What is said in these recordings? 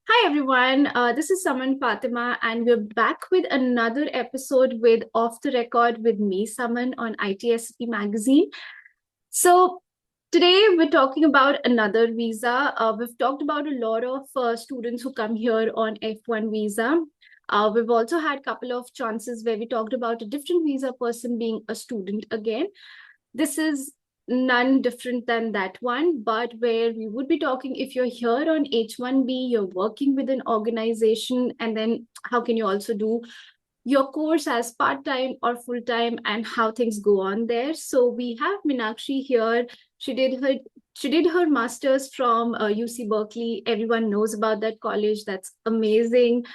Hi everyone, this is Saman Fatima, and we're back with another episode with Off the Record with me, Saman, on ITSP Magazine. So, today we're talking about another visa. We've talked about a lot of students who come here on F1 visa. We've also had a couple of chances where we talked about a different visa person being a student again. This is none different than that one, but where we would be talking if you're here on H1B, you're working with an organization, and then how can you also do your course as part-time or full-time and how things go on there. So we have Meenakshi here. She did her master's from UC Berkeley. Everyone knows about that college. That's amazing.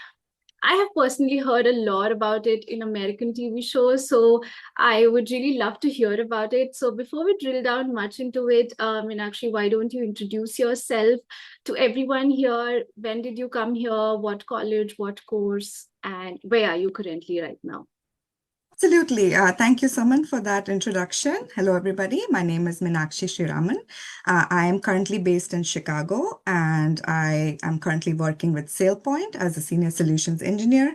I have personally heard a lot about it in American TV shows, so I would really love to hear about it. So before we drill down much into it, Meenakshi, why don't you introduce yourself to everyone here? When did you come here? What college? What course? And where are you currently right now? Absolutely. Thank you, Saman, for that introduction. Hello, everybody. My name is Meenakshi Sriraman. I am currently based in Chicago, and I am currently working with SailPoint as a senior solutions engineer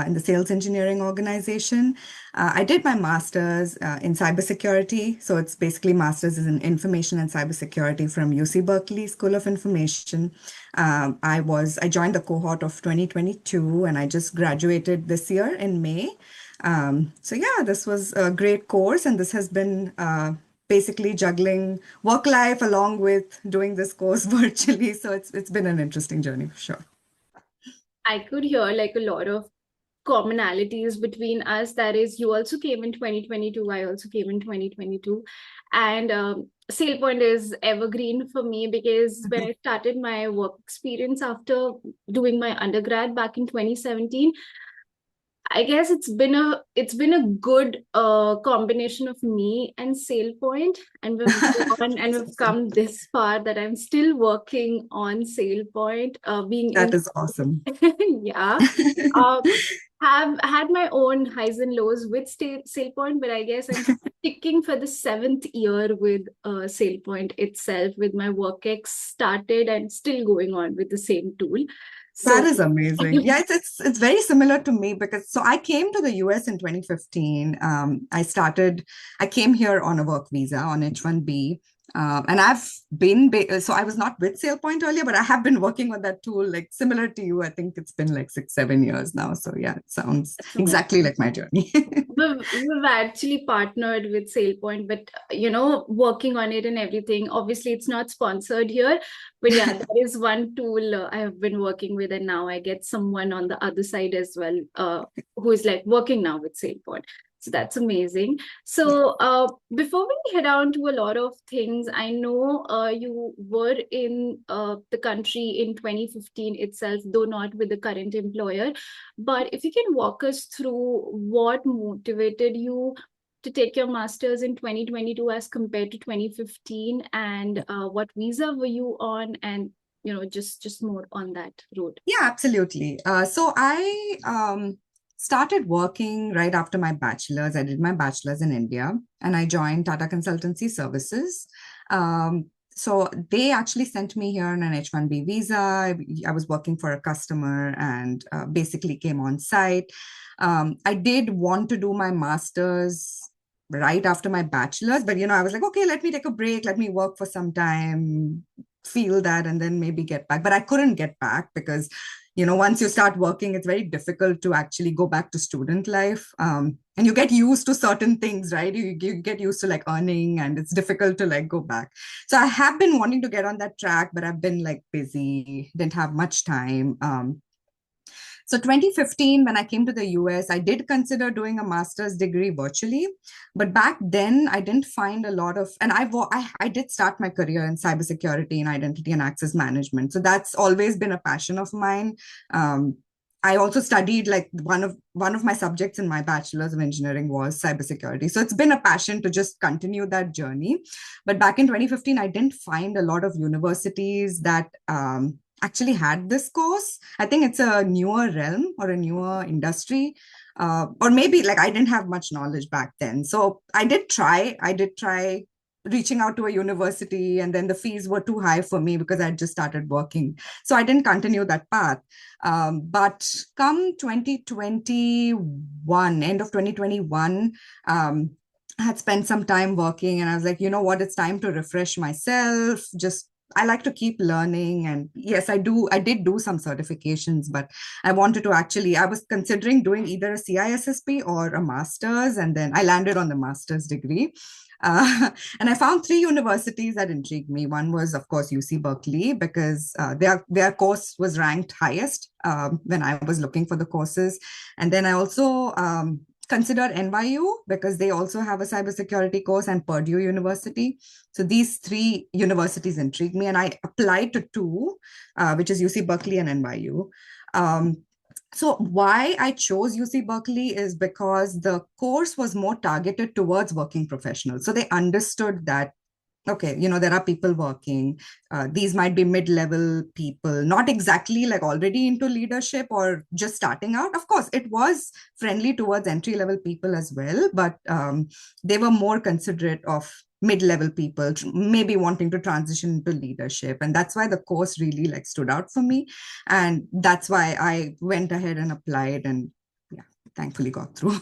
in the sales engineering organization. I did my master's in cybersecurity. So it's basically master's in information and cybersecurity from UC Berkeley School of Information. I joined the cohort of 2022, and I just graduated this year in May. So yeah, this was a great course, and this has been basically juggling work life along with doing this course virtually. So it's been an interesting journey for sure. I could hear like a lot of commonalities between us. That is, you also came in 2022, I also came in 2022. And SailPoint is evergreen for me because when I started my work experience after doing my undergrad back in 2017, I guess it's been a good combination of me and SailPoint, and we've gone and we've come this far that I'm still working on SailPoint, being That in is awesome. yeah. Uh, have had my own highs and lows with SailPoint, but I guess I'm sticking for the seventh year with SailPoint itself, with my work ex started and still going on with the same tool. That So is amazing. Yeah, it's very similar to me because so I came to the US in 2015. I came here on a work visa on H1B. And so I was not with SailPoint earlier, but I have been working on that tool like similar to you. I think it's been like 6, 7 years now. So yeah, it sounds that's exactly amazing. like my journey. We've actually partnered with SailPoint, but working on it and everything. Obviously, it's not sponsored here, but yeah, that is one tool I have been working with, and now I get someone on the other side as well, who is like working now with SailPoint. So that's amazing. Yeah. So before we head on to a lot of things, I know you were in the country in 2015 itself, though not with the current employer. But if you can walk us through what motivated you to take your master's in 2022 as compared to 2015, and what visa were you on, and just more on that road. Yeah, absolutely. So I started working right after my bachelor's. I did my bachelor's in India and I joined Tata Consultancy Services. So they actually sent me here on an H1B visa. I was working for a customer and basically came on site. I did want to do my master's right after my bachelor's, but I was like, okay, let me take a break, let me work for some time, feel that, and then maybe get back. But I couldn't get back because once you start working, it's very difficult to actually go back to student life. And you get used to certain things, right? You get used to like earning, and it's difficult to like go back. So I have been wanting to get on that track, but I've been like busy, didn't have much time. So 2015, when I came to the US, I did consider doing a master's degree virtually, but back then I didn't find a lot of, and I did start my career in cybersecurity and identity and access management. So that's always been a passion of mine. I also studied like one of my subjects in my bachelor's of engineering was cybersecurity. So it's been a passion to just continue that journey. But back in 2015, I didn't find a lot of universities that actually had this course. I think it's a newer realm or a newer industry. Or maybe like I didn't have much knowledge back then. So I did try reaching out to a university, and then the fees were too high for me because I'd just started working. So I didn't continue that path. But come 2021, end of 2021, I had spent some time working, and I was like, you know what, it's time to refresh myself. Just I like to keep learning. And yes, I did do some certifications, but I wanted to I was considering doing either a CISSP or a master's, and then I landed on the master's degree. And I found three universities that intrigued me. One was, of course, UC Berkeley, because their course was ranked highest when I was looking for the courses. And then I also considered NYU, because they also have a cybersecurity course, and Purdue University. So these three universities intrigued me, and I applied to two, which is UC Berkeley and NYU. So why I chose UC Berkeley is because the course was more targeted towards working professionals. So they understood that, okay, there are people working. These might be mid-level people, not exactly like already into leadership or just starting out. Of course, it was friendly towards entry-level people as well, but they were more considerate of mid-level people maybe wanting to transition into leadership. And that's why the course really like stood out for me. And that's why I went ahead and applied, and yeah, thankfully got through.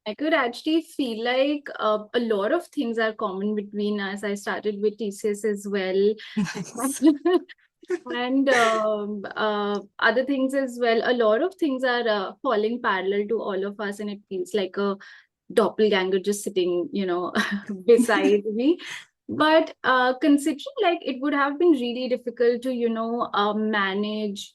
I could actually feel like a lot of things are common between us. I started with TCS as well. Nice. And other things as well. A lot of things are falling parallel to all of us, and it feels like a doppelganger just sitting, beside me. But considering like it would have been really difficult to, manage,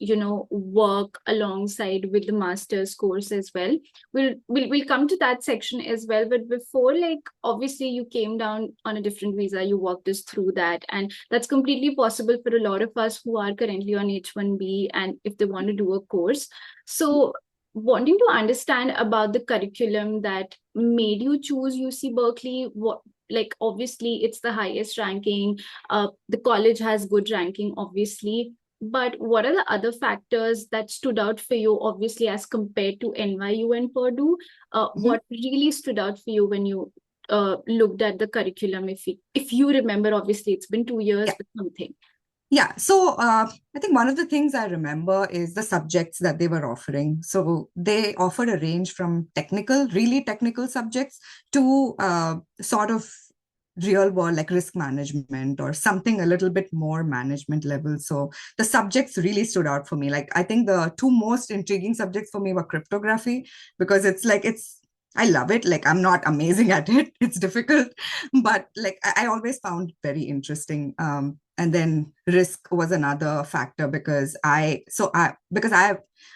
work alongside with the master's course as well. We'll come to that section as well. But before, like, obviously you came down on a different visa, you walked us through that. And that's completely possible for a lot of us who are currently on H1B and if they want to do a course. So wanting to understand about the curriculum that made you choose UC Berkeley, what, like, obviously it's the highest ranking, the college has good ranking, obviously, but what are the other factors that stood out for you, obviously, as compared to NYU and Purdue? What really stood out for you when you looked at the curriculum, if you remember? Obviously it's been 2 years, Yeah. but something. Yeah, so I think one of the things I remember is the subjects that they were offering. So they offered a range from technical, really technical subjects, to sort of real world, like risk management or something a little bit more management level. So the subjects really stood out for me. Like, I think the two most intriguing subjects for me were cryptography, because I love it. Like, I'm not amazing at it. It's difficult, but like I always found it very interesting. And then risk was another factor, because I'm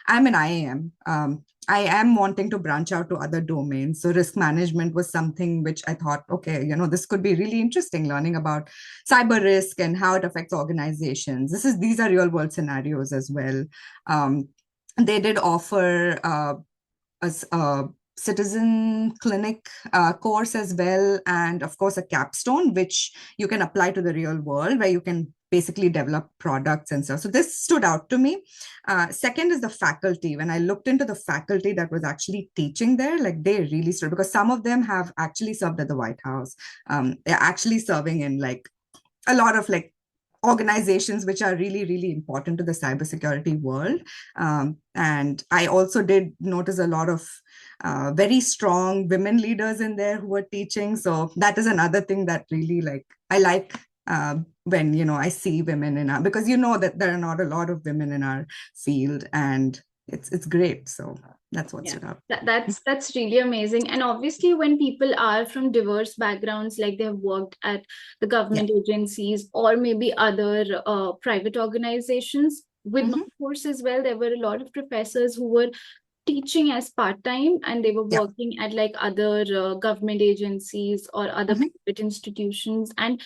an IAM. I am wanting to branch out to other domains. So risk management was something which I thought, okay, this could be really interesting, learning about cyber risk and how it affects organizations. These are real world scenarios as well. They did offer a citizen clinic course as well, and of course a capstone which you can apply to the real world, where you can basically develop products and stuff. So this stood out to me. Second is the faculty. When I looked into the faculty that was actually teaching there, like, they really stood, because some of them have actually served at the White House. They're actually serving in like a lot of like organizations which are really, really important to the cybersecurity world. And I also did notice a lot of very strong women leaders in there who were teaching. So that is another thing that really I like when I see women in our, because that there are not a lot of women in our field, and it's great. So that's what stood out. That's really amazing. And obviously when people are from diverse backgrounds, like they have worked at the government agencies or maybe other private organizations, with my course as well, there were a lot of professors who were teaching as part-time, and they were working at like other government agencies or other private institutions. And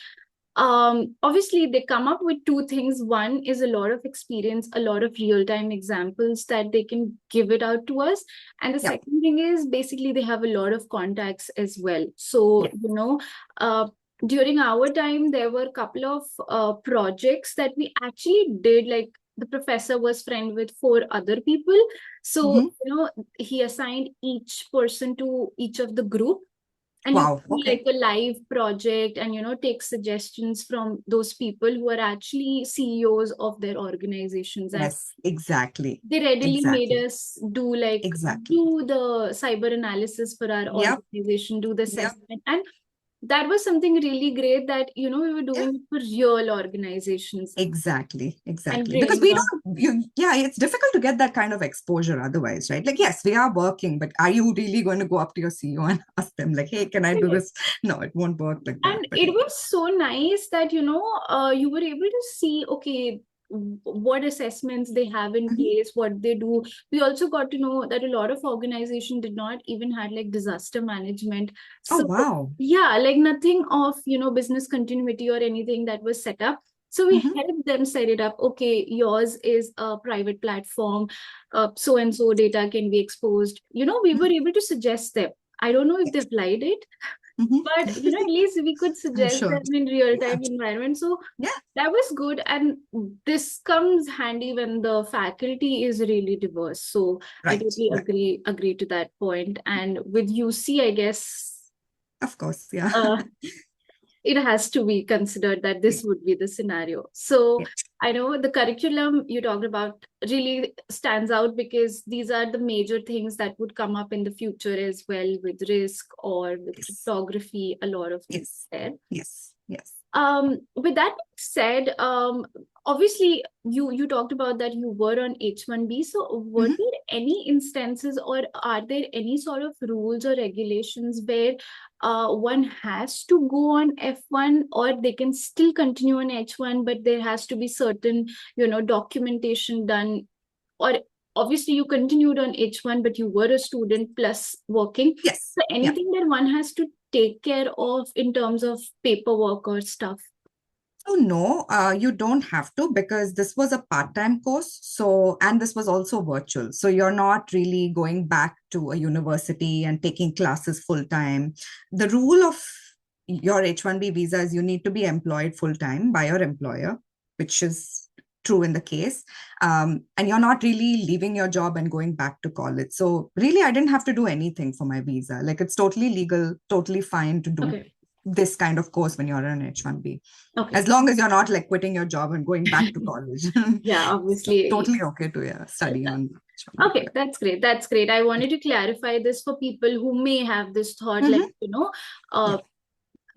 obviously they come up with two things. One is a lot of experience, a lot of real-time examples that they can give it out to us, and the second thing is basically they have a lot of contacts as well. So during our time there were a couple of projects that we actually did, like the professor was friend with four other people, so he assigned each person to each of the group, And you Wow. can be Okay. like a live project and, take suggestions from those people who are actually CEOs of their organizations. And Yes, exactly. they readily made Exactly. us do Exactly. the cyber analysis for our Yep. organization, do the Yep. assessment. And that was something really great that, we were Yeah. doing it for real organizations Exactly. and Exactly. Because really we not. don't, yeah, it's difficult to get that kind of exposure otherwise, right? Like, yes, we are working, but are you really going to go up to your CEO and ask them, like, hey, can I do this? No, it won't work like that. And But it yeah. was so nice that, you were able to see, okay, what assessments they have in Mhm. place, what they do. We also got to know that a lot of organizations did not even had like disaster management. Oh, So wow. yeah, like nothing of, business continuity or anything that was set up. So we Mhm. helped them set it up. Okay, yours is a private platform. So and so data can be exposed. We were Mhm. able to suggest them. I don't know if they applied it, Mhm. but at least we could I'm suggest sure. them in real Yeah. time environment. So Yeah. that was good, and this comes handy when the faculty is really diverse. So I Right. totally Right. agree to that point. And with UC, I guess Of course. Yeah. uh, it has to be considered that this would be the scenario. So Yeah. I know the curriculum you talked about really stands out because these are the major things that would come up in the future as well, with risk or with Yes. cryptography, a lot of things Yes. there. Yes. Yes. With that being said, obviously you talked about that you were on H1B. So were Mhm. there any instances, or are there any sort of rules or regulations where one has to go on F1, or they can still continue on H1, but there has to be certain, documentation done? Or obviously you continued on H1, but you were a student plus working. Yes. So Yeah. anything that one has to take care of in terms of paperwork or stuff? So no, you don't have to because this was a part-time course. So, and this was also virtual. So you're not really going back to a university and taking classes full-time. The rule of your H-1B visa is you need to be employed full-time by your employer, which is true in the case. And you're not really leaving your job and going back to college. So really, I didn't have to do anything for my visa. Like it's totally legal, totally fine to do Okay. this kind of course when you're on H-1B. Okay. As long as you're not like quitting your job and going back to college. Yeah, It's obviously. totally okay to study on H1B. Okay, that's great. That's great. I wanted to clarify this for people who may have this thought, like, Hmm. uh, Yeah.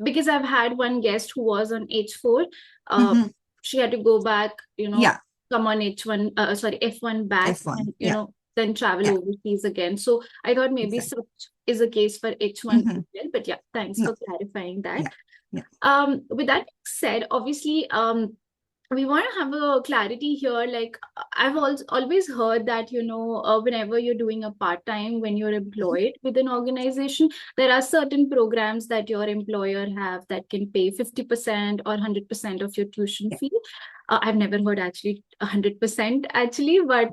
because I've had one guest who was on H4. Uh, Hmm. she had to go back, Yeah. come on H1, sorry, F1 back, F1. and, Yeah. then travel Yeah. overseas again. So I thought maybe Exactly. such is a case for H1 Hmm. as well. But yeah, thanks No. for clarifying that. Yeah. Yeah. With that said, obviously, we want to have a clarity here. Like I've always heard that, whenever you're doing a part-time, when you're Mhm. employed with an organization, there are certain programs that your employer have that can pay 50% or 100% of your tuition Yeah. fee. I've never heard actually 100% actually, but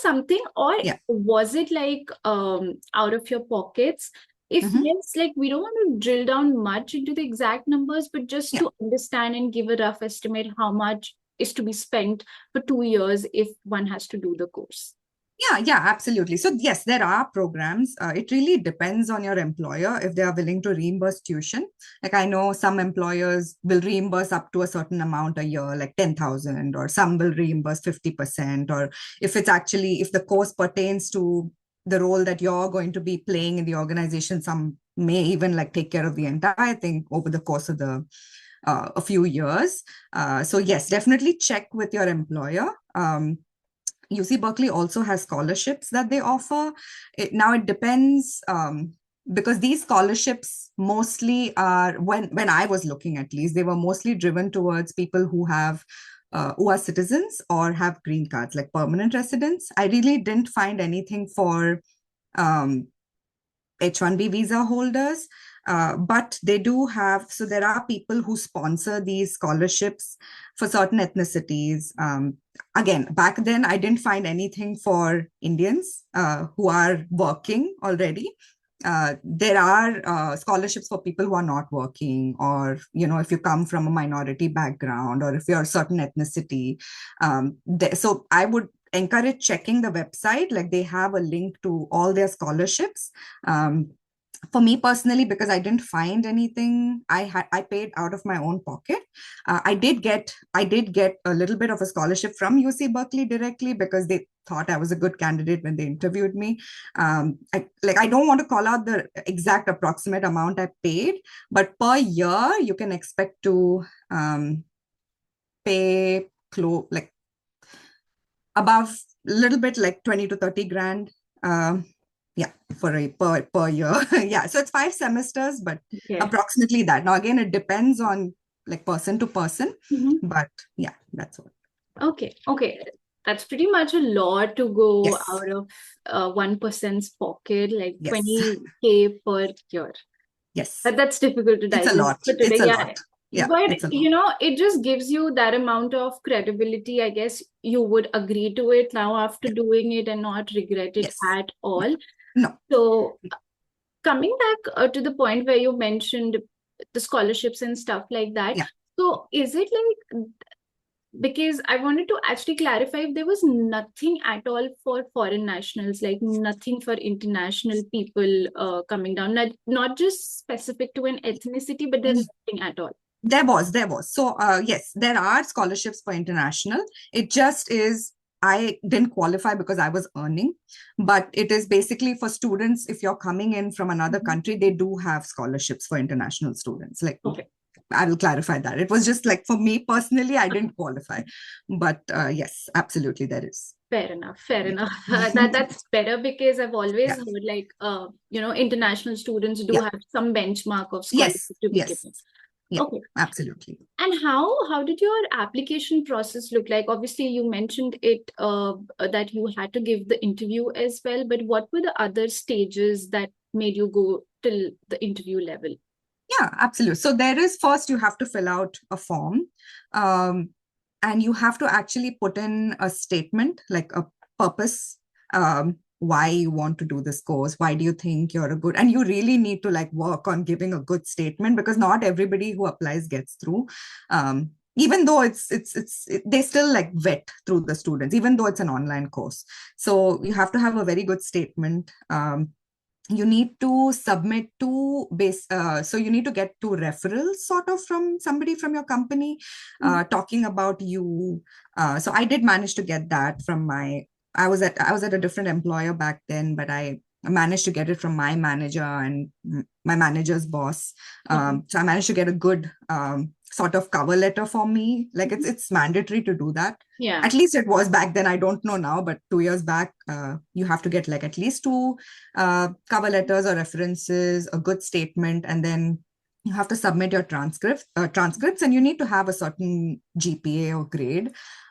something. Or Yeah. was it like out of your pockets? If Hmm. yes, like we don't want to drill down much into the exact numbers, but just Yeah. to understand and give a rough estimate how much is to be spent for 2 years if one has to do the course. Yeah, yeah, absolutely. So yes, there are programs. It really depends on your employer if they are willing to reimburse tuition. Like I know some employers will reimburse up to a certain amount a year, like 10,000, or some will reimburse 50%, or if the course pertains to the role that you're going to be playing in the organization, some may even like take care of the entire thing over the course of the a few years. So yes, definitely check with your employer. UC Berkeley also has scholarships that they offer. Now it depends because these scholarships mostly are when I was looking, at least they were mostly driven towards people who are citizens or have green cards, like permanent residents. I really didn't find anything for um, H1B visa holders. But they do have, so there are people who sponsor these scholarships for certain ethnicities. Again, back then, I didn't find anything for Indians who are working already. There are scholarships for people who are not working, or, if you come from a minority background, or if you're a certain ethnicity. So I would encourage checking the website. Like they have a link to all their scholarships. Um, for me personally, because I didn't find anything, I paid out of my own pocket. I did get a little bit of a scholarship from UC Berkeley directly because they thought I was a good candidate when they interviewed me. I don't want to call out the exact approximate amount I paid, but per year you can expect to pay like above a little bit, like 20 to 30 grand. Yeah, for a per year. Yeah, so it's 5 semesters, but Okay. approximately that. Now again, it depends on like person to person, but yeah, that's what. Okay. That's pretty much a lot to go Yes, out of one person's pocket, like yes, 20K per year. yes. That's difficult to It's a digest lot. for It's today. a Yeah. lot. Yeah, But it's a lot. it just gives you that amount of credibility. I guess you would agree to it now after Yeah. doing it and not regret it Yes. at No. all. No. So coming back to the point where you mentioned the scholarships and stuff like that. Yeah. So is it like, because I wanted to actually clarify if there was nothing at all for foreign nationals, like nothing for international people coming down, not just specific to an ethnicity, but there's nothing at all. There was. So, yes, there are scholarships for international. It just is, I didn't qualify because I was earning, but it is basically for students. If you're coming in from another Mhm. country, they do have scholarships for international students. Like, Okay. I will clarify that. It was just like for me personally, I didn't qualify, but yes, absolutely, there is. Fair enough. Fair Yeah. enough. That's better because I've always Yeah. heard like international students do Yeah. have some benchmark of Yes. scholarship to be Yes. given. Yeah. Okay. Absolutely. And how did your application process look like? Obviously, you mentioned it that you had to give the interview as well, but what were the other stages that made you go till the interview level? Yeah, absolutely. So there is, first you have to fill out a form, um, and you have to actually put in a statement, like a purpose, why you want to do this course, why do you think you're a good, and you really need to like work on giving a good statement because not everybody who applies gets through. Even though they still like vet through the students, even though it's an online course. So you have to have a very good statement. You need to submit to so you need to get two referrals sort of from somebody from your company talking about you. So I did manage to get that from my, I was at a different employer back then, but I managed to get it from my manager and my manager's boss. Okay. So I managed to get a good sort of cover letter for me. Like it's mandatory to do that. Yeah. At least it was back then. I don't know now, but 2 years back, you have to get like at least two cover letters or references, a good statement, and then you have to submit your transcripts, and you need to have a certain GPA or grade.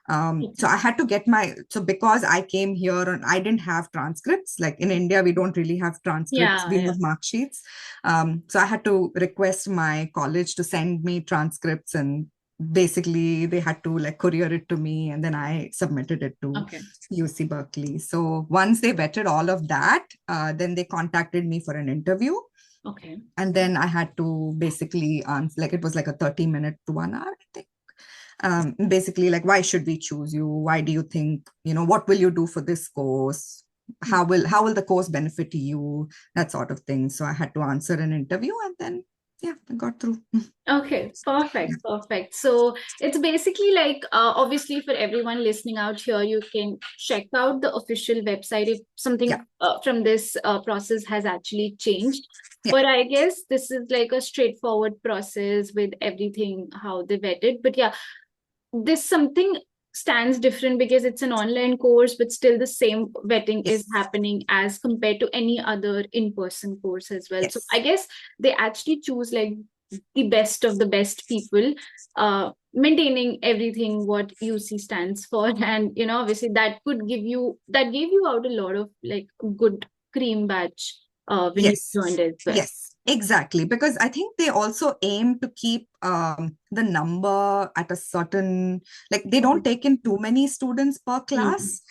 So I had to get so because I came here and I didn't have transcripts, like in India, we don't really have transcripts, Yeah, we yeah. have mark sheets. So I had to request my college to send me transcripts, and basically they had to like courier it to me, and then I submitted it to Okay. UC Berkeley. So once they vetted all of that, then they contacted me for an interview. Okay. And then I had to basically answer, like it was like a 30-minute to 1 hour, I think. Basically, like, why should we choose you? Why do you think, what will you do for this course? How will the course benefit you? That sort of thing. So I had to answer an interview, and then yeah, I got through. Okay, Yeah. perfect. So it's basically like, obviously, for everyone listening out here, you can check out the official website if Yeah. something from this process has actually changed. Yeah. But I guess this is like a straightforward process with everything how they vetted. But yeah, this something stands different because it's an online course, but still the same vetting is Yes. happening as compared to any other in-person course as well. So I Yes. guess they actually choose like the best of the best people, maintaining everything what UC stands for. And obviously that gave you out a lot of like good cream batch when you Yes, joined as well. yes, exactly. Because I think they also aim to keep the number at a certain, like they don't take in too many students per Mhm. class,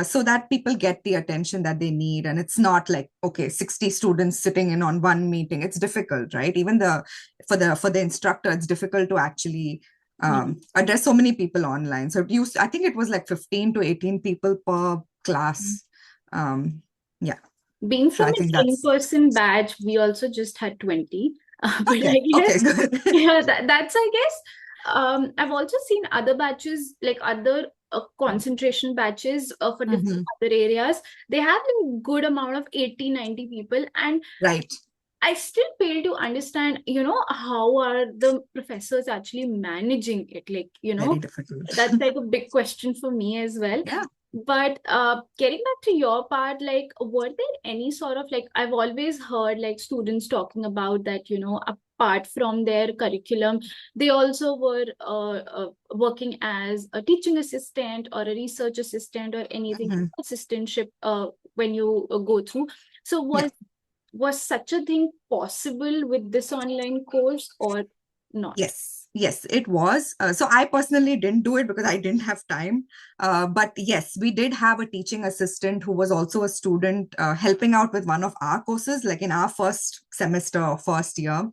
so that people get the attention that they need. And it's not like, okay, 60 students sitting in on one meeting. It's difficult, right? Even for the instructor, it's difficult to actually Mhm. address so many people online. So I think it was like 15 to 18 people per class. Um, yeah. Being So from I an think that's in-person batch, we also just had 20. But okay. I Okay, guess, good. yeah, that's, I guess, I've also seen other batches, like other concentration batches for different Mhm. other areas. They have a good amount of 80, 90 people. And Right. I still fail to understand, how are the professors actually managing it? Like, Very difficult. that's like a big question for me as well. Yeah. But getting back to your part, like, were there any sort of, like, I've always heard like students talking about that, apart from their curriculum, they also were working as a teaching assistant or a research assistant or anything Mhm. assistantship when you go through. So Yeah. was such a thing possible with this online course or not? Yes, it was. So I personally didn't do it because I didn't have time. But yes, we did have a teaching assistant who was also a student helping out with one of our courses. Like in our first semester or first year,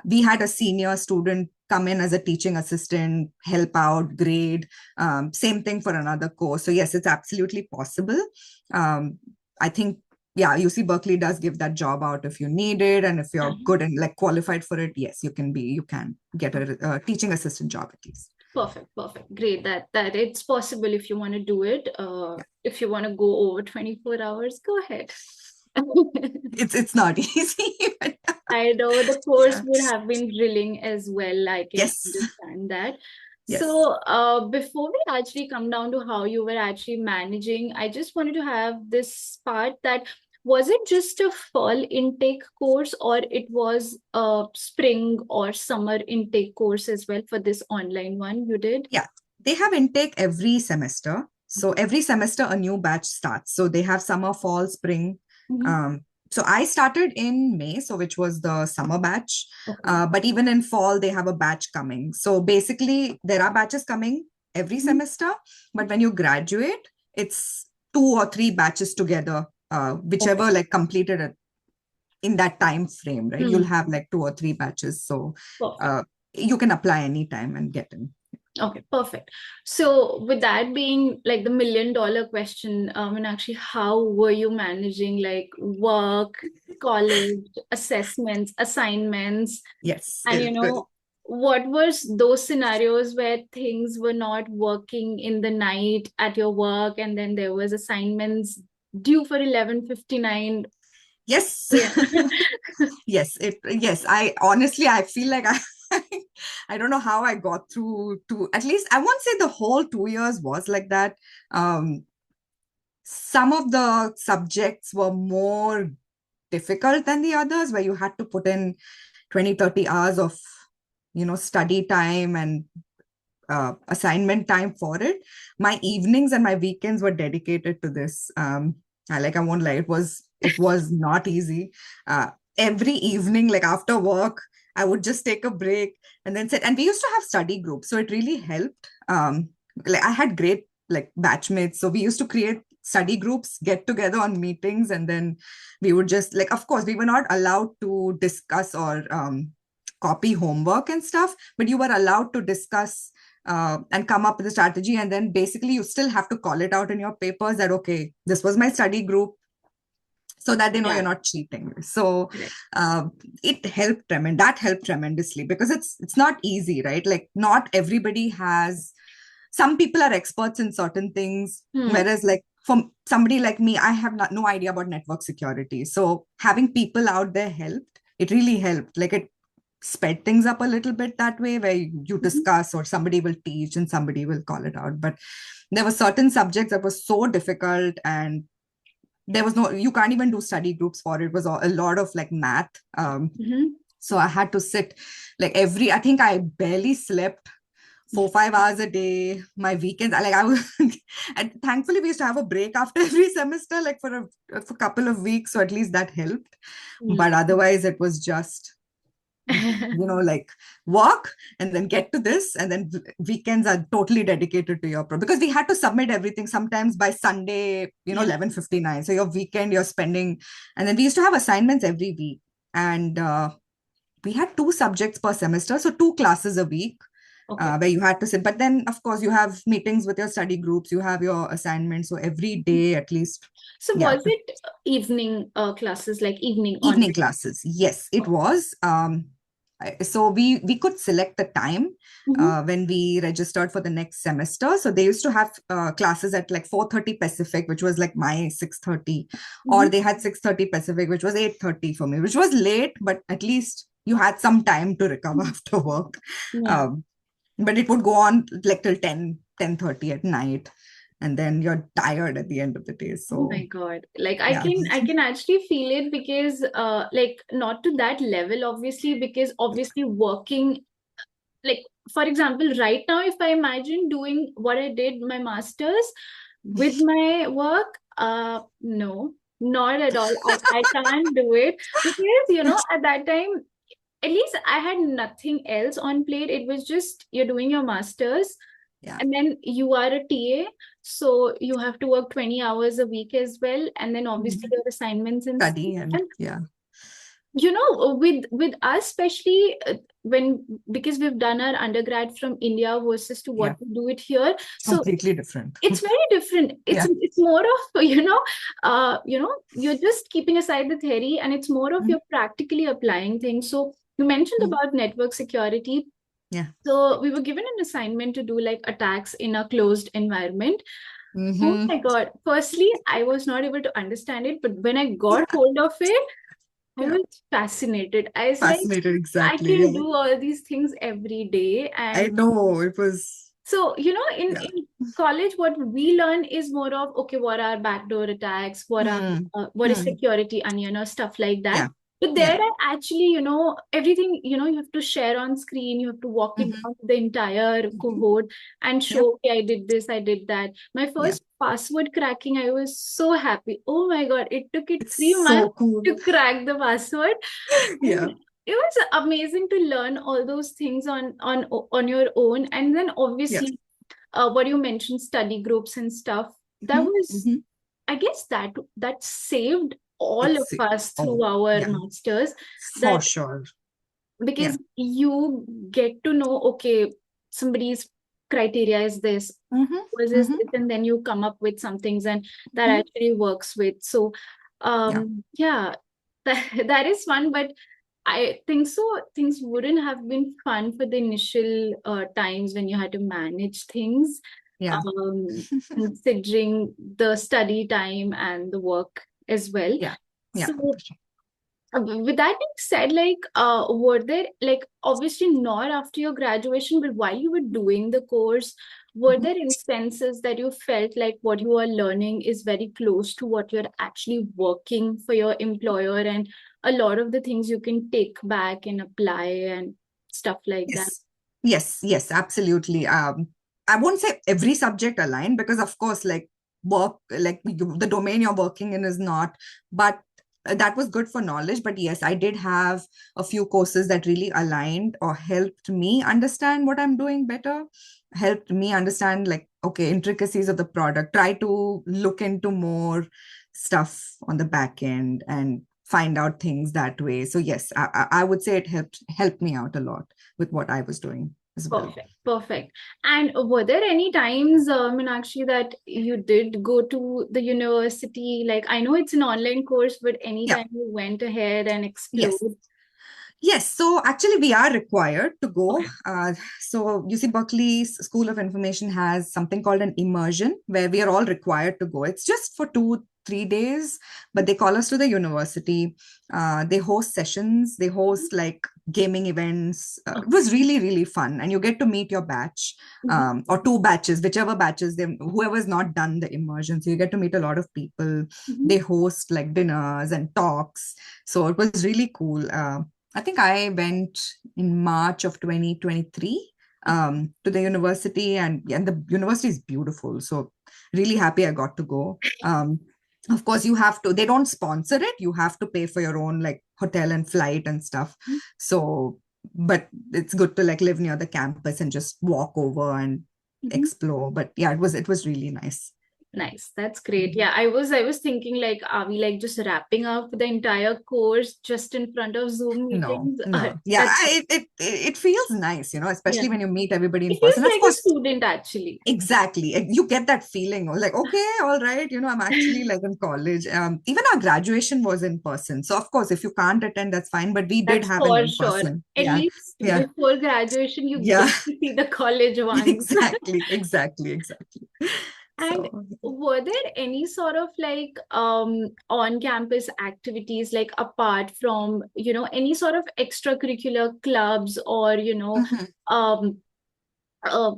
we had a senior student come in as a teaching assistant, help out, grade. Same thing for another course. So yes, it's absolutely possible. Um, I think yeah, UC Berkeley does give that job out if you need it, and if you're good and like qualified for it, yes, you can get a teaching assistant job at least. Perfect, perfect. Great. That it's possible if you want to do it. Yeah. If you want to go over 24 hours, go ahead. It's not easy. But I know the course yeah. would have been drilling as well. I can Yes. understand that. Yes. So, before we actually come down to how you were actually managing, I just wanted to have this part that was it just a fall intake course or it was a spring or summer intake course as well for this online one you did? Yeah. They have intake every semester. So every semester a new batch starts. So they have summer, fall, spring. Mhm. Um, so I started in May, so which was the summer batch. Okay. But even in fall, they have a batch coming. So basically, there are batches coming every Mhm. semester. But when you graduate, it's 2 or 3 batches together, Okay. whichever like completed it in that time frame, right? You'll Hmm. have like 2 or 3 batches. So Perfect. uh, you can apply anytime and get in. Okay, perfect. So, with that being like the $1 million question, and actually, how were you managing like work, college, assessments, assignments, Yes, and good. what was those scenarios where things were not working in the night at your work, and then there was assignments due for 11:59 Yes. p.m. Yes, I honestly I feel like I I don't know how I got through to at least I won't say the whole 2 years was like that. Um, some of the subjects were more difficult than the others where you had to put in 20, 30 hours of study time and assignment time for it. My evenings and my weekends were dedicated to this. I won't lie, it was not easy. Every evening, like after work, I would just take a break and then sit. And we used to have study groups, so it really helped. Like I had great like batchmates, so we used to create study groups, get together on meetings, and then we would just like, of course, we were not allowed to discuss or copy homework and stuff, but you were allowed to discuss and come up with a strategy. And then basically, you still have to call it out in your papers that, okay, this was my study group, so that they know you're Yeah, not cheating. So correct. uh, that helped tremendously because it's not easy, right? Like, not everybody has, some people are experts in certain things, Hmm. whereas, like, for somebody like me, I have no idea about network security. So having people out there helped. It really helped. Like, it sped things up a little bit that way, where you Mhm. discuss or somebody will teach and somebody will call it out. But there were certain subjects that were so difficult, and there was no, you can't even do study groups for it. It was a lot of like math. Mhm. So I had to sit like I think I barely slept 4 5 hours a day. My weekends, like I was, and thankfully we used to have a break after every semester, like for a couple of weeks. So at least that helped. But otherwise, it was just like work and then get to this, and then weekends are totally dedicated to your because we had to submit everything sometimes by Sunday, Yeah. 11:59. So your weekend you're spending, and then we used to have assignments every week, and we had 2 subjects per semester, so 2 classes a week. Okay. where you had to sit. But then, of course, you have meetings with your study groups, you have your assignments. So every day, at least, So yeah, was it evening classes, like evening on? evening classes. Yes, it was. So we could select the time Mm-hmm. when we registered for the next semester. So they used to have classes at like 4:30 Pacific, which was like my 6:30, or Mm-hmm. they had 6:30 Pacific, which was 8:30 for me, which was late, but at least you had some time to recover after work. Yeah. Um, but it would go on like till 10:30 at night, and then you're tired at the end of the day. Oh my So God. Like yeah. I can actually feel it because like not to that level obviously, because obviously working, like for example right now if I imagine doing what I did my masters with my work, no, not at all. I can't do it because at that time at least I had nothing else on plate. It was just you're doing your masters Yeah, and then you are a TA, so you have to work 20 hours a week as well, and then obviously mhm. your assignments and stuff. Study and And yeah, with us especially when because we've done our undergrad from India versus to what yeah, we do it here, so completely different. it's very different. Yeah. It's more of you're just keeping aside the theory and it's more of Mhm, you're practically applying things. So you mentioned mhm. about network security. Yeah. So we were given an assignment to do like attacks in a closed environment. Oh Hmm. my God. Firstly, I was not able to understand it, but when I got Yeah. hold of it, I Yeah. was fascinated. I was like, Fascinated. I Exactly. can Yeah. do all these things every day. I And know it was. so, Yeah. in college, what we learn is more of, okay, what are backdoor attacks? Hmm. What is Hmm. security onion or stuff like that? Yeah. But Yeah. there I actually, everything, you have to share on screen, you have to walk it Hmm. down to the entire Hmm. cohort and Yeah. show, okay, I did this, I did that. My Yeah. first password cracking, I was so happy. Oh my God, it took it It's 3 months so cool. to crack the password. And Yeah. it was amazing to learn all those things on your own. And then Yeah. obviously what you mentioned, study groups and stuff, that Hmm. was, Hmm. I guess, that saved all of It's us through oh our yeah, masters. for That sure. Yeah. because you get to know, okay, somebody's criteria is this, Hmm. was this, Hmm. and then you come up with some things and that Hmm. actually works with. So Yeah. yeah, that is fun, but I think so things wouldn't have been fun for the initial times when you had to manage things, Yeah. considering the study time and the work as well. Yeah. Yeah. So For sure. with that being said, like, were there, like, obviously not after your graduation, but while you were doing the course, were Mhm. there instances that you felt like what you are learning is very close to what you're actually working for your employer, and a lot of the things you can take back and apply and stuff like that? Yes, yes, absolutely. I won't say every subject aligned because, of course, like work, like the domain you're working in is not, but that was good for knowledge. But yes, I did have a few courses that really aligned or helped me understand what I'm doing better, helped me understand, like, okay, intricacies of the product, try to look into more stuff on the back end and find out things that way. So yes, I would say it helped me out a lot with what I was doing as well. Perfect, perfect. And were there any times, Meenakshi, that you did go to the university? Like, I know it's an online course, but Yeah. anytime you went ahead and Yes. explored? Yes, so actually we are required to go. Okay. So UC Berkeley's School of Information has something called an immersion where we are all required to go. It's just for 2, 3 days, but they call us to the university. They host sessions, they host like gaming events. It Okay. was really, really fun. And you get to meet your batch, Mhm. or two batches, whichever batches, whoever's not done the immersion. So you get to meet a lot of people. Mhm. They host like dinners and talks. So it was really cool. I think I went in March of 2023 to the university, and the university is beautiful. So really happy I got to go. Of course, you have to, they don't sponsor it. You have to pay for your own like hotel and flight and stuff. So, but it's good to like live near the campus and just walk over and Mhm. explore. But yeah, it was really nice. Nice. That's great. Yeah, I was thinking like, are we like just wrapping up the entire course just in front of Zoom No, meetings? no. Yeah, That's it feels nice, yeah. especially when you meet everybody in It feels person. Of like a course, student actually. exactly. You get that feeling like, okay, all right, I'm actually like in college. Even our graduation was in person. So of course, if you can't attend, that's fine. But we did That's have an for sure. in-person. At Yeah, least yeah, before graduation, you get yeah. to see the college ones. Exactly. And So were there any sort of like on-campus activities like apart from, any sort of extracurricular clubs or, mhm. um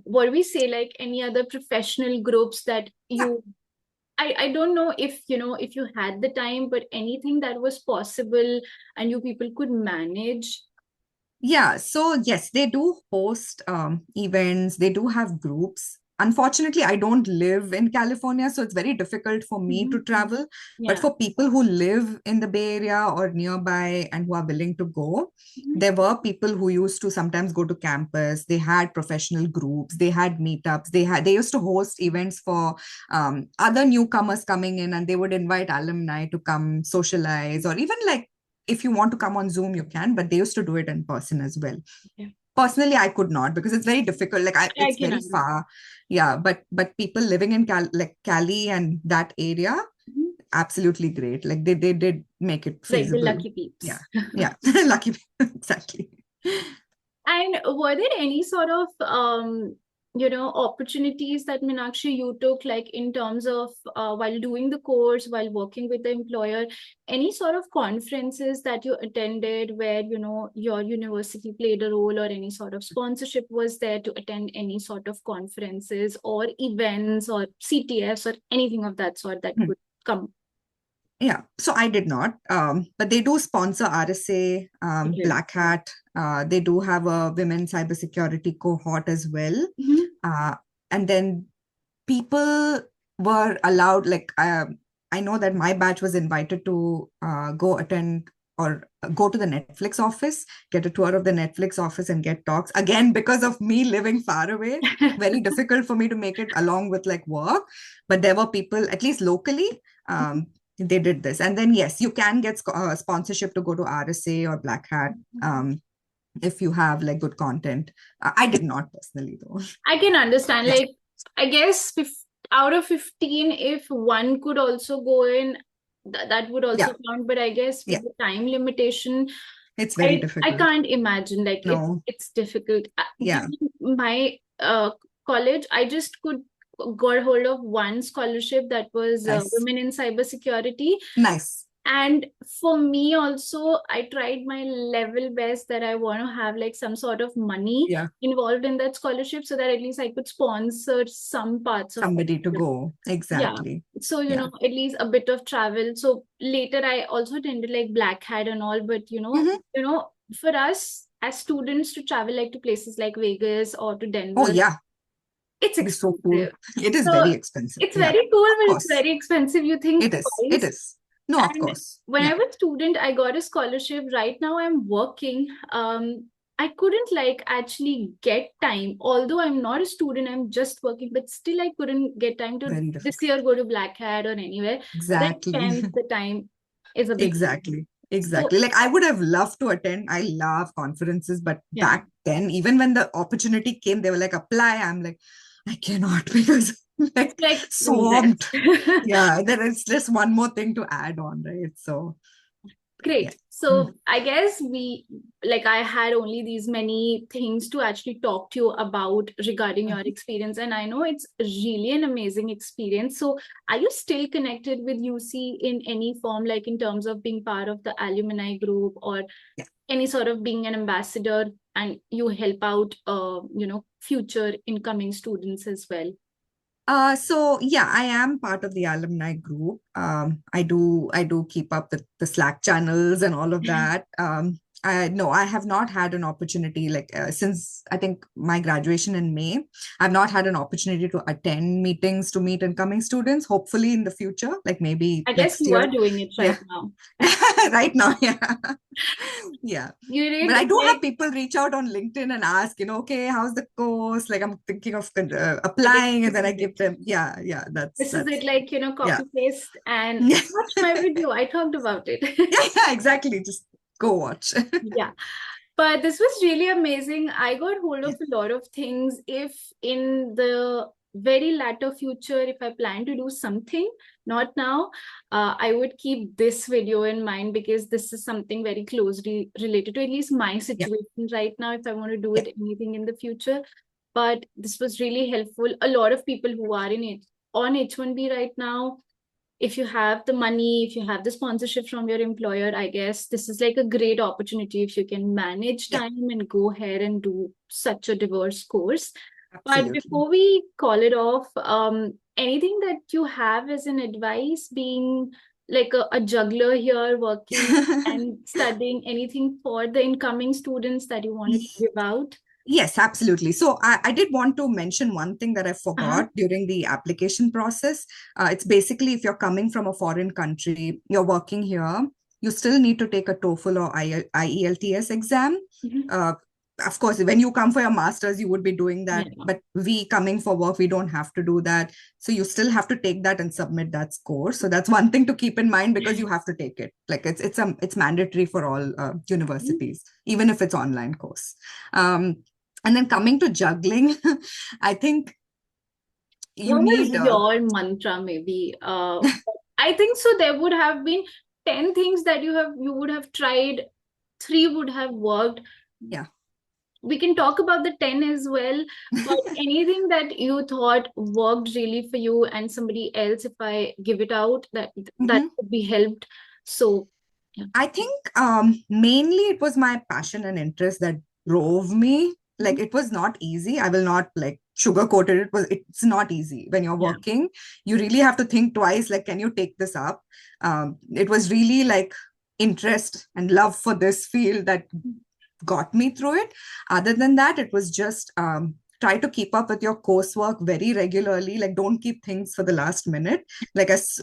what do we say, like any other professional groups that Yeah. I don't know if if you had the time, but anything that was possible and you people could manage. Yeah, so yes, they do host events, they do have groups. Unfortunately, I don't live in California, so it's very difficult for me to Mhm. travel. But Yeah. for people who live in the Bay Area or nearby and who are willing to go, Mhm. there were people who used to sometimes go to campus. They had professional groups, they had meetups, they used to host events for other newcomers coming in, and they would invite alumni to come socialize, or even like if you want to come on Zoom, you can, but they used to do it in person as well. Yeah. Personally, I could not because it's very difficult. I It's can very understand. far. Yeah, but people living in Cali and that area, Mhm. absolutely great. Like they did make it Like the feasible. lucky Yeah, peeps. yeah, lucky exactly. And were there any sort of opportunities that Meenakshi you took, like in terms of while doing the course, while working with the employer, any sort of conferences that you attended where your university played a role, or any sort of sponsorship was there to attend any sort of conferences or events or CTFs or anything of that sort that Hmm. could come? Yeah, so I did not, but they do sponsor RSA, Okay. Black Hat. They do have a women cybersecurity cohort as well. Mhm. Uh, and then people were allowed, like, I know that my batch was invited to go attend or go to the Netflix office, get a tour of the Netflix office and get talks. Again, because of me living far away, very difficult for me to make it along with like work. But there were people, at least locally, they did this. And then, yes, you can get sponsorship to go to RSA or Black Hat. If you have like good content. I did not personally though. I can understand. Yeah. Like, I guess out of 15, if one could also go in, that would also Yeah. count. But I guess Yeah. with the time limitation, It's very I difficult. can't imagine. Like, No. it's difficult. Yeah. During my college, I just could got hold of one scholarship that was Nice. Women in Cybersecurity. Nice. And for me also, I tried my level best that I want to have like some sort of money Yeah. involved in that scholarship so that at least I could sponsor some parts of Somebody to it. go. Yeah. Exactly. So, Yeah. at least a bit of travel. So later I also attended like Black Hat and all, but Mhm. for us as students to travel like to places like Vegas or to Oh, Denver, yeah. it's It is so cool. expensive. It is So very expensive. it's Yeah. very cool, Of but it's course. very expensive. You think It is. It twice. is. No, of And course. when I Yeah. was a student, I got a scholarship. Right now I'm working. I couldn't like actually get time. Although I'm not a student, I'm just working, but still I couldn't get time to Very this difficult. year go to Black Hat or anywhere. Then Exactly. hence the time is a big deal. Exactly. So Exactly. Like I would have loved to attend. I love conferences, but yeah, back then, even when the opportunity came, they were like, apply. I'm like, I cannot because it's like like swamped. rest. Yeah, there is just one more thing to add on, right? So yeah. Great. Mm. So I guess I had only these many things to actually talk to you about regarding your Mhm. experience. And I know it's really an amazing experience. So are you still connected with UC in any form, like in terms of being part of the alumni group or Yeah. any sort of being an ambassador, and you help out, future incoming students as well? So yeah, I am part of the alumni group. I do keep up with the Slack channels and all of that. No, I have not had an opportunity since I think my graduation in May. I've not had an opportunity to attend meetings to meet incoming students. Hopefully in the future, like maybe I guess next you year. are doing it Yeah, right now. right now, yeah, yeah. You But did I do have like, people reach out on LinkedIn and ask, okay, how's the course? Like I'm thinking of I guess applying, and this then I is give it. them, yeah, This is it, that's like, yeah, copy paste and yeah, watch my video. I talked about it. yeah, exactly. Just go watch. Yeah. But this was really amazing. I got hold Yeah, of a lot of things. If in the very latter future, if I plan to do something, not now, I would keep this video in mind because this is something very closely related to at least my yeah, situation right now, if I want to do yeah, it anything in the future. But this was really helpful. A lot of people who are in it on H1B right now, if you have the money, if you have the sponsorship from your employer, I guess this is like a great opportunity if you can manage yeah, time and go ahead and do such a diverse course. But absolutely. before we call it off, anything that you have as an advice, being like a juggler here, working and studying, anything for the incoming students that you wanted to give out? Yes, absolutely. So I did want to mention one thing that I Uh-huh. forgot during the application process. It's basically if you're coming from a foreign country, you're working here, you still need to take a TOEFL or IELTS exam. Mhm. Uh, of course, when you come for your master's, you would be doing Yeah. that. But we coming for work, we don't have to do that. So you still have to take that and submit that score. So that's one thing to keep in mind because you have to take it. Like it's mandatory for all Mhm. universities, even if it's online course. Um, and then coming to juggling, I think you What was need, your mantra, maybe? I think so. There would have been 10 things that you would have tried, three would have worked. yeah. We can talk about the 10 as well, but anything that you thought worked really for you and somebody else, if I give it out, that Mhm. could be helped. So, yeah. I think mainly it was my passion and interest that drove me. Like Mhm. it was not easy. I will not like sugarcoat it. It's not easy when you're Yeah. working. You really have to think twice. Like, can you take this up? It was really like interest and love for this field that got me through it. Other than that, it was just try to keep up with your coursework very regularly. Like, don't keep things for the last minute. Like, as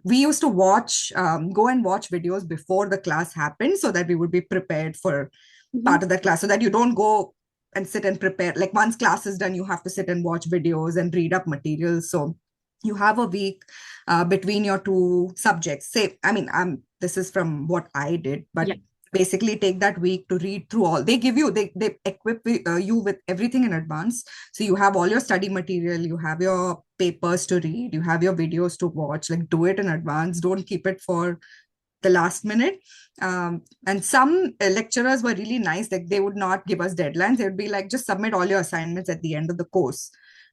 we used to go and watch videos before the class happened so that we would be prepared for Mhm. part of the class so that you don't go and sit and prepare. Like, once class is done, you have to sit and watch videos and read up materials. So, you have a week between your two subjects. Say, I mean, this is from what I did, but Yeah. basically take that week to read through all they equip you with everything in advance, so you have all your study material, you have your papers to read, you have your videos to watch. Like, do it in advance, don't keep it for the last minute. And some lecturers were really nice, like they would not give us deadlines, they would be like, just submit all your assignments at the end of the course.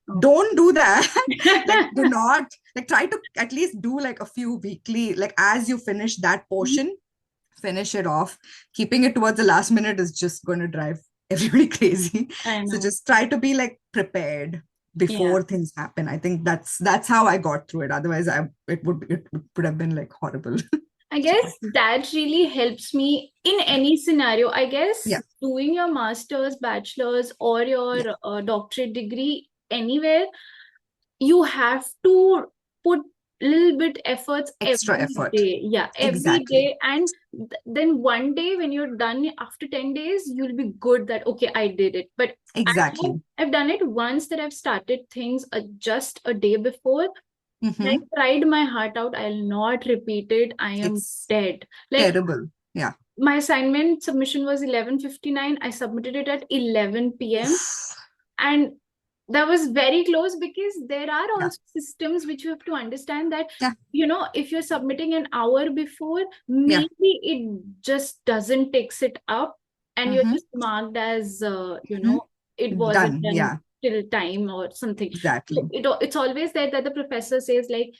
Oh. Don't do that. Like, do not, like, try to at least do like a few weekly, like as you finish that Mhm. portion, finish it off. Keeping it towards the last minute is just going to drive everybody crazy. I So know. just try to be like prepared Yeah. before things happen. I think that's how I got through it. Otherwise, it would have been like horrible. I guess that really helps me in any scenario. I guess Yeah, doing your master's, bachelor's, or yeah, your doctorate degree anywhere, you have to put little bit efforts extra every effort. day. Yeah, every Exactly, day. And then one day when you're done after 10 days, you'll be good that, okay, I did it. But exactly. I've done it once that I've started things just a day before. I Hmm. cried my heart out. I'll not repeat it. I am It's dead. Like, terrible. Yeah. my assignment submission was 11:59. I submitted it at 11 p.m. Oof. And that was very close because there are Yeah, also systems which you have to understand that, yeah, if you're submitting an hour before, yeah. maybe it just doesn't takes it up and you're Hmm. just marked as, Hmm. it wasn't Done. done Yeah, till time or something. So exactly. it's always there that the professor says, like,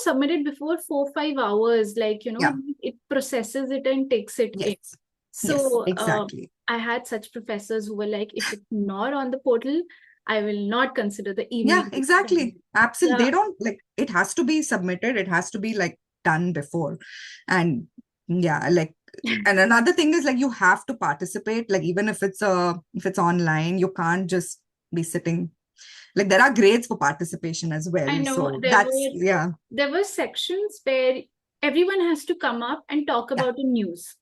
submit it before 4 5 hours, like, Yeah. it processes it and takes it in. Yes. Yes, So exactly. I had such professors who were like, if it's not on the portal, I will not consider the Yeah, email. exactly. Absolutely. Yeah. They don't like, it has to be submitted. It has to be like done before. And yeah, like And another thing is like you have to participate, like even if it's online, you can't just be sitting. Like there are grades for participation as well. I know So that's yeah. there were sections where everyone has to come up and talk Yeah. about the news.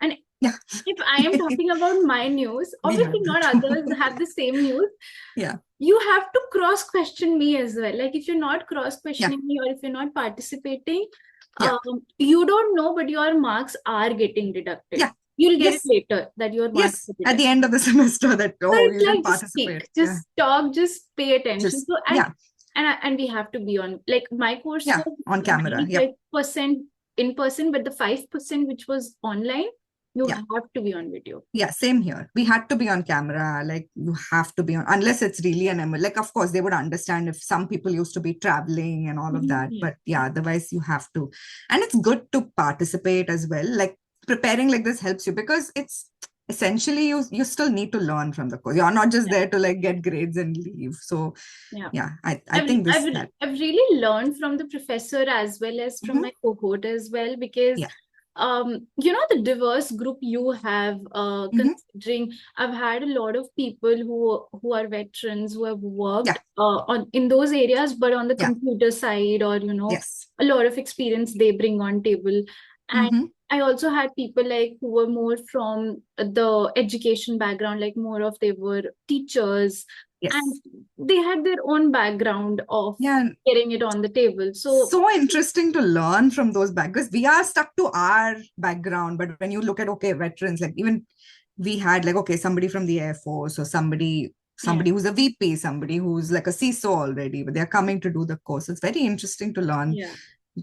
And Yeah. if I am talking about my news, We obviously have not that. others have the same news. Yeah. You have to cross question me as well. Like if you're not cross Yeah. questioning me or if you're not participating, Yeah. you don't know, but your marks are getting deducted. Yeah. You'll get it Yes. later that your marks Yes. are At the deducted. end of the semester that, So oh, it's you didn't like just participate. speak, Yeah. just talk, just pay attention. Just So yeah. and we have to be on, like my course Yeah. was On camera. Yep. 95% in person, but the 5% which was online, you Yeah. have to be on video. Yeah, same here. We had to be on camera. Like you have to be on, unless it's really an like, of course, they would understand if some people used to be traveling and all of that. Yeah. But yeah, otherwise you have to. And it's good to participate as well. Like preparing like this helps you because it's essentially you still need to learn from the course. You're not just Yeah. there to like get grades and leave. So Yeah. yeah, I think I've, this that. I've really learned from the professor as well as from Mhm. my cohort as well, because Yeah. the diverse group you have, Mhm. considering I've had a lot of people who are veterans who have worked Yeah. on in those areas, but on the Yeah. computer side, or Yes. a lot of experience they bring on table. And Mhm. I also had people like who were more from the education background, like more of they were teachers, and Yes. they had their own background of Yeah. getting it on the table. So So interesting to learn from those because we are stuck to our background. But when you look at okay, veterans, like even we had like okay, somebody from the Air Force or yeah, somebody who's a VP, somebody who's like a CISO already, but they're coming to do the course. It's very interesting to learn, yeah,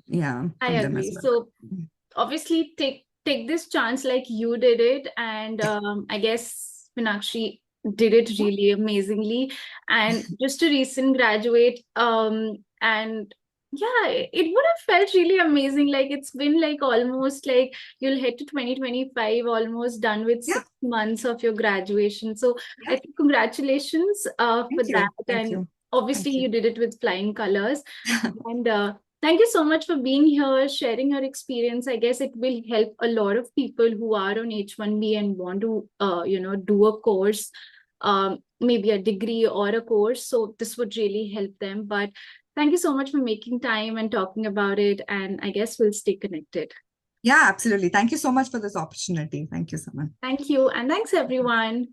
yeah, I from them as agree. well. So obviously take this chance like you did it, and Yeah. I guess Meenakshi did it Mhm. really amazingly. And just to recent graduate, and yeah, it would have felt really amazing. Like it's been like almost like you'll head to 2025, almost done with Yeah. 6 months of your graduation. So I Yeah. think congratulations for Thank that. you. Thank And you. obviously Thank you. you did it with flying colors. And thank you so much for being here, sharing your experience. I guess it will help a lot of people who are on H1B and want to, do a course, maybe a degree or a course. So this would really help them. But thank you so much for making time and talking about it. And I guess we'll stay connected. Yeah, absolutely. Thank you so much for this opportunity. Thank you, Saman. Thank you. And thanks, everyone.